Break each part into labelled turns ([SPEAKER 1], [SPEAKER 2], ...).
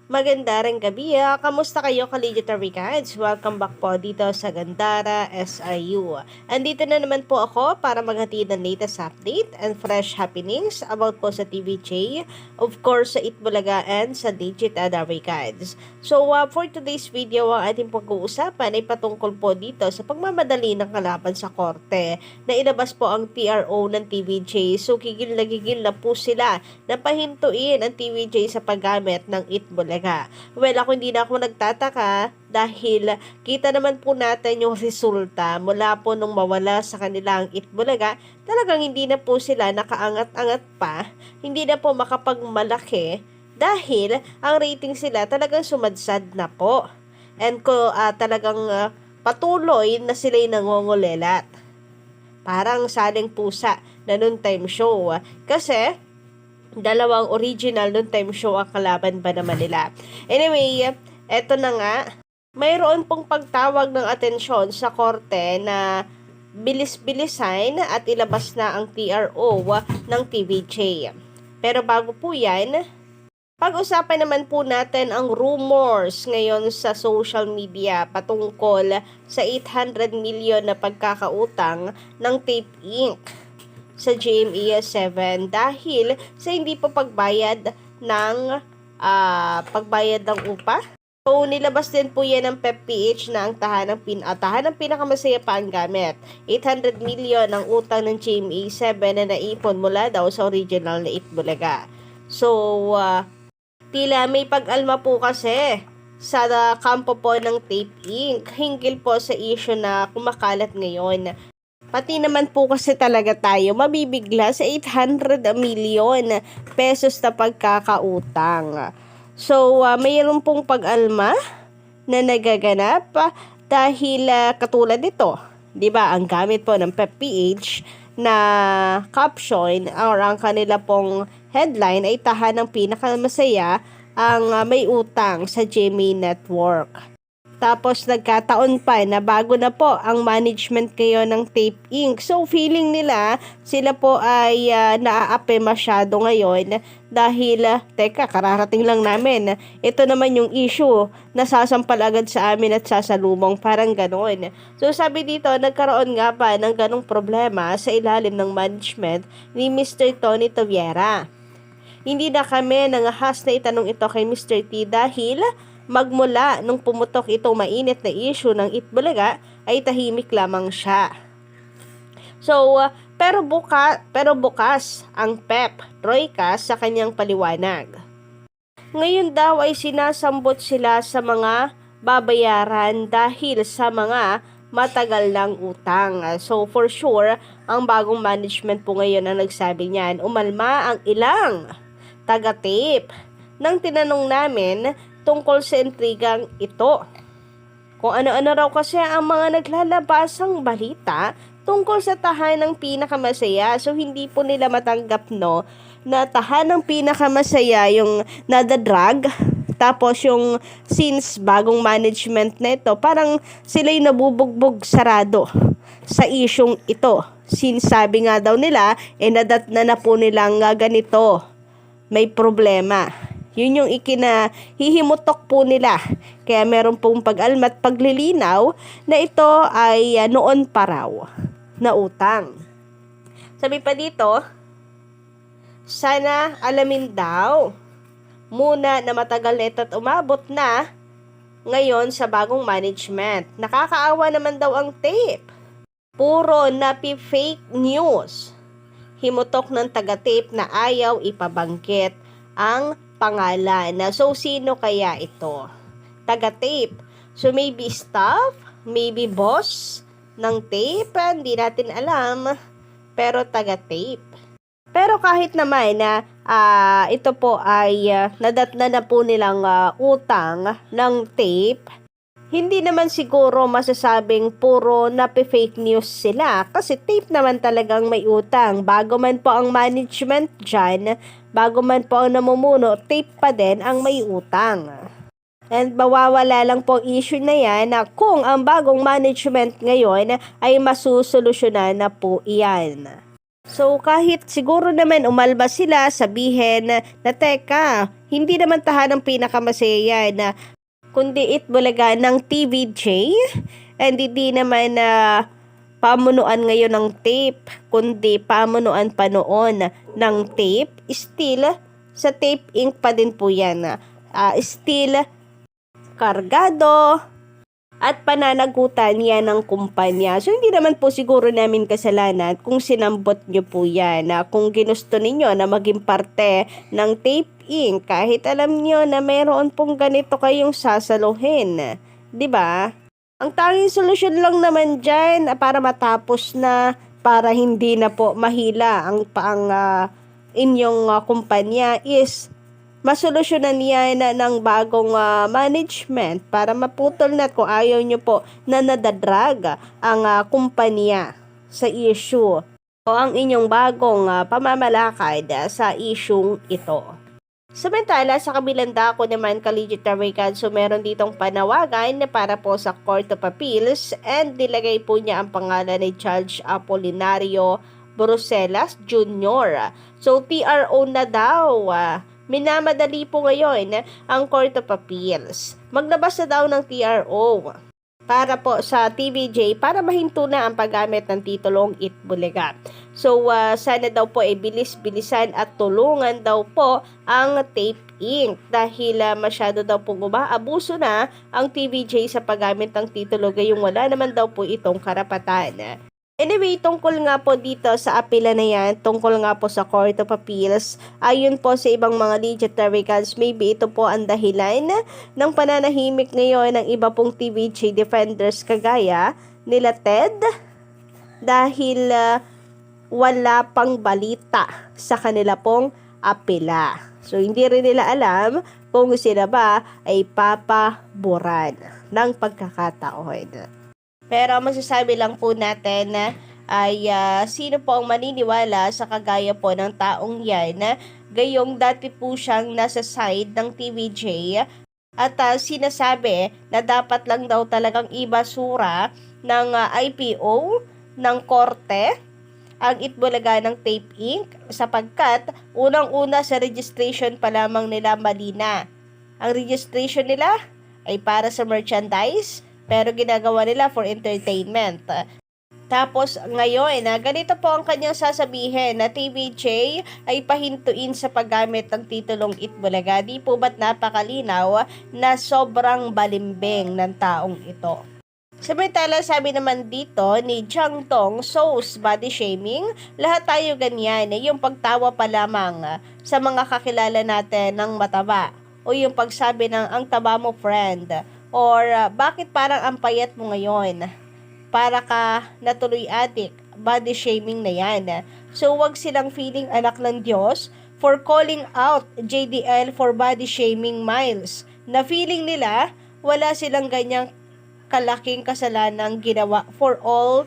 [SPEAKER 1] Maganda ring gabi. Kamusta kayo, Kaligitary Guides? Welcome back po dito sa Gandara SIU. Andito na naman po ako para maghatid ng latest update and fresh happenings about po sa TVJ, of course sa Itbulaga and sa Digitary Guides. So for today's video, ang ating pag-uusapan ay patungkol po dito sa pagmamadali ng kalaban sa korte na ilabas po ang PRO ng TVJ. So gigil na po sila na pahintuin ang TVJ sa paggamit ng Itbulaga. Well, hindi na ako nagtataka dahil kita naman po natin yung resulta mula po nung mawala sa kanilang Itbulaga. Talagang hindi na po sila nakaangat-angat pa, hindi na po makapagmalaki dahil ang rating sila talagang sumadsad na po. And talagang patuloy na sila'y nangongulelat. Parang saling pusa na noon time show. Kasi dalawang original noon time show ang kalaban ba naman nila. Anyway, eto na nga. Mayroon pong pagtawag ng atensyon sa korte na bilis-bilisan at ilabas na ang PRO ng TVJ. Pero bago po yan, pag-usapan naman po natin ang rumors ngayon sa social media patungkol sa 800 million na pagkakautang ng Tape Inc. sa GMA7 dahil sa hindi pa pagbayad ng upa. So, nilabas din po yan ng PEP-PH na ang tahanang pinakamasaya pa ang gamit. 800 million ang utang ng GMA7 na naipon mula daw sa original na Itbulaga. So, tila may pag-alma po kasi sa kampo po ng Tape Inc. Hinggil po sa issue na kumakalat ngayon. Pati naman po kasi talaga tayo mabibigla sa 800 million pesos na pagkakautang. So, mayroon pong pag-alma na nagaganap dahil katulad nito, 'di ba? Ang gamit po ng PEP-PH na caption or ang kanila pong headline ay tahanang pinakamasaya ang may utang sa GMA Network. Tapos nagkataon pa na bago na po ang management kayo ng Tape Inc. So feeling nila sila po ay naaapi masyado ngayon dahil teka, kararating lang namin. Ito naman yung issue, nasasampal agad sa amin at sasalubong, parang ganon. So sabi dito, nagkaroon nga pa ng ganong problema sa ilalim ng management ni Mr. Tony Toviera. Hindi na kami nangahas na itanong ito kay Mr. T dahil magmula nung pumutok itong mainit na issue ng Itbulaga ay tahimik lamang siya. So, pero bukas ang PEP Troika sa kanyang paliwanag. Ngayon daw ay sinasambot sila sa mga babayaran dahil sa mga matagal ng utang. So, for sure, ang bagong management po ngayon ang nagsabi niyan. Umalma ang ilang taga-tape nang tinanong namin tungkol sa intrigang ito. Kung ano-ano raw kasi ang mga naglalabasang balita tungkol sa tahanang pinakamasaya. So, hindi po nila matanggap na tahanang pinakamasaya yung nadadrag. Tapos yung since bagong management na ito, parang sila'y nabubugbog sarado sa isyong ito. Since sabi nga daw nila, nadat na po nilang ganito. May problema. Yun yung ikinahihimutok po nila. Kaya meron pong pag-alma at paglilinaw na ito ay noon pa raw na utang. Sabi pa dito, sana alamin daw muna na matagal na ito at umabot na ngayon sa bagong management. Nakakaawa naman daw ang tape. Puro fake news. Himutok ng taga-tape na ayaw ipabangkit ang pangalan. So, sino kaya ito? Taga-tape. So, maybe staff, maybe boss ng tape, hindi natin alam. Pero taga-tape. Pero kahit naman na ito po ay nadatna na po nilang utang ng tape, hindi naman siguro masasabing puro fake news sila kasi tape naman talagang may utang. Bago man po ang management dyan, bago man po ang namumuno, tape pa din ang may utang. And mawawala lang po ang issue na yan na kung ang bagong management ngayon ay masusolusyonan na po iyan. So kahit siguro naman umalma sila, sabihin na teka, Hindi naman tahanang pinakamasaya na kundi Itbulaga ng TVJ, and hindi naman pamunuan ngayon ng tape, kundi pamunuan pa noon ng tape. Still, sa Tape Inc. pa din po yan. Still, kargado at pananagutan yan ng kumpanya. So, hindi naman po siguro namin kasalanan kung sinambot nyo po yan. Kung ginusto ninyo na maging parte ng Tape Inc. Kahit alam nyo na meron pong ganito kayong sasaluhin. 'Di ba? Ang tanging solusyon lang naman dyan para matapos na, para hindi na po mahila ang inyong kumpanya is masolusyonan yan ng bagong management para maputol na kung ayaw nyo po na nadadrag ang kumpanya sa issue o ang inyong bagong pamamalakad sa issue ito. Samantala, sa kabilang dako naman, Kaligitary Canso, meron ditong panawagan para po sa Court of Appeals, and nilagay po niya ang pangalan ni Judge Apolinario Bruselas Jr. So, PRO na daw. Minamadali po ngayon ang Court of Appeals. Maglabas na daw ng TRO para po sa TVJ para mahinto na ang paggamit ng titulong Itbulaga. So, sana daw po ay bilis-bilisan at tulungan daw po ang Tape Inc. Dahil masyado daw pong umaabuso na ang TVJ sa paggamit ng titulo, gayong wala naman daw po itong karapatan. Anyway, tungkol nga po dito sa apela na yan, tungkol nga po sa Court of Appeals, ayon po sa ibang mga Legendary Cans, maybe ito po ang dahilan ng pananahimik ngayon ng iba pong TVJ defenders kagaya nila Ted, dahil wala pang balita sa kanila pong apela. So, hindi rin nila alam kung sila ba ay papaboran ng pagkakataon. Pero masasabi lang po natin ay sino po ang maniniwala sa kagaya po ng taong yan, gayong dati po siyang nasa side ng TVJ at sinasabi na dapat lang daw talagang ibasura ng IPO ng korte ang Itbulaga ng Tape Inc. sapagkat unang-una sa registration pa lamang nila mali na. Ang registration nila ay para sa merchandise, pero ginagawa nila for entertainment. Tapos ngayon, ganito po ang kanyang sasabihin na TVJ ay pahintuin sa paggamit ng titulong Itbulaga. Di po ba't napakalinaw na sobrang balimbing ng taong ito? Samantala, sabi naman dito ni Chang Tong, So's body shaming, lahat tayo ganyan, yung pagtawa pa lamang sa mga kakilala natin ng mataba, o yung pagsabi ng ang taba mo friend, or bakit parang ang payat mo ngayon? Para ka natuloy adik, body shaming na yan. So, wag silang feeling anak ng Diyos for calling out JDL for body shaming Miles. Na feeling nila, wala silang ganyang kalaking kasalanang ginawa for all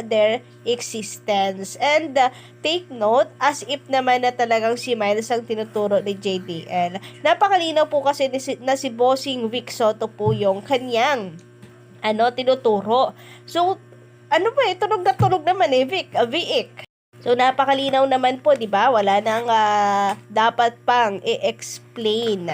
[SPEAKER 1] their existence. And take note, as if naman na talagang si Miles ang tinuturo ni JDL. Napakalinaw po kasi na si Bossing Vic Soto po yung kanyang tinuturo. So, tunog na tunog naman Vic. So, napakalinaw naman po, di ba? Wala nang dapat pang i-explain.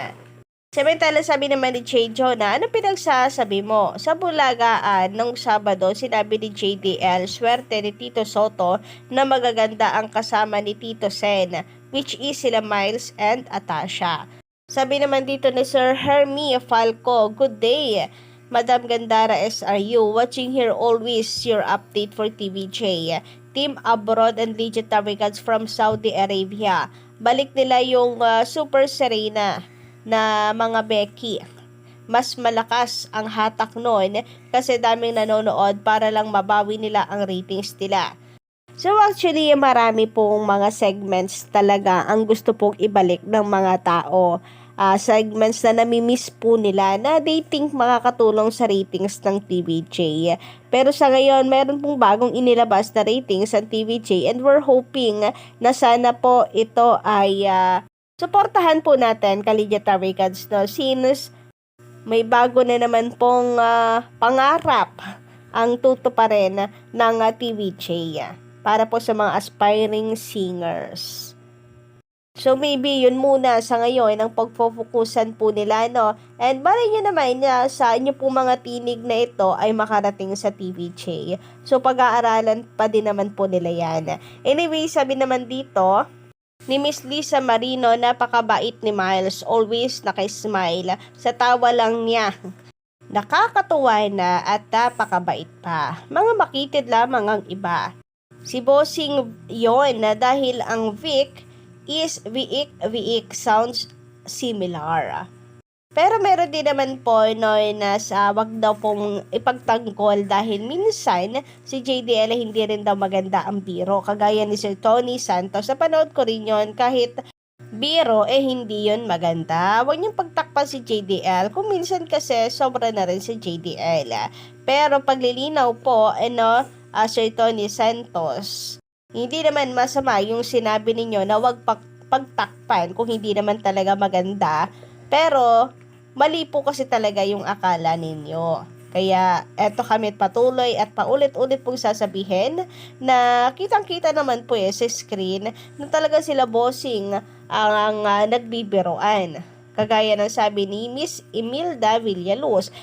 [SPEAKER 1] Samantala, sabi naman ni Jay Jonah, ano pinagsasabi mo? Sa Bulagaan nung Sabado, sinabi ni JDL, swerte ni Tito Soto na magaganda ang kasama ni Tito Sen, which is sila Miles and Atasha. Sabi naman dito ni Sir Hermie Falco, good day, Madam Gandara SRU, watching here always your update for TVJ. Team Abroad and Legendary Gods from Saudi Arabia. Balik nila yung Super Serena na mga Becky. Mas malakas ang hatak noon kasi daming nanonood para lang mabawi nila ang ratings nila. So actually, marami pong mga segments talaga ang gusto pong ibalik ng mga tao. Segments na namimiss po nila na they think makakatulong sa ratings ng TVJ. Pero sa ngayon, meron pong bagong inilabas na ratings ang TVJ and we're hoping na sana po ito ay suportahan po natin, Kaligitary Gods, no? Since may bago na naman pong pangarap ang tutuparin ng TVJ para po sa mga aspiring singers. So maybe yun muna sa ngayon ang pagfofokusan po nila, no? And bali nyo naman na sa inyo po mga tinig na ito ay makarating sa TVJ. So pag-aaralan pa din naman po nila yan. Anyway, sabi naman dito ni Miss Lisa Marino, napakabait ni Miles, always naka-smile. Sa tawa lang niya, nakakatuwa na at napakabait pa. Mga makitid lamang ang iba. Si Bossing yon na dahil ang Vic is viik sounds similar. Pero meron din naman po no, na sa wag daw pong ipagtanggol dahil minsan si JDL hindi rin daw maganda ang biro. Kagaya ni Sir Tony Santos, napanood ko rin yon, kahit biro hindi yon maganda. Huwag niyong pagtakpan si JDL kung minsan kasi sobra na rin si JDL. Pero paglilinaw po, Sir Tony Santos, hindi naman masama yung sinabi ninyo na wag pagtakpan kung hindi naman talaga maganda. Pero, mali po kasi talaga yung akala ninyo. Kaya, eto kami patuloy at paulit-ulit pong sasabihin na kitang-kita naman po sa screen na talaga sila Bossing ang nagbibiroan. Kagaya ng sabi ni Miss Imelda Villaluz,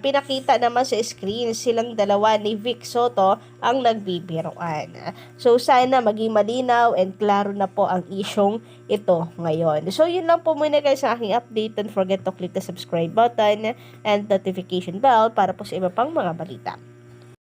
[SPEAKER 1] pinakita naman sa screen silang dalawa ni Vic Soto ang nagbibiroan. So sana maging malinaw and klaro na po ang isyong ito ngayon. So yun lang po muna guys sa aking update. Don't forget to click the subscribe button and notification bell para po sa iba pang mga balita.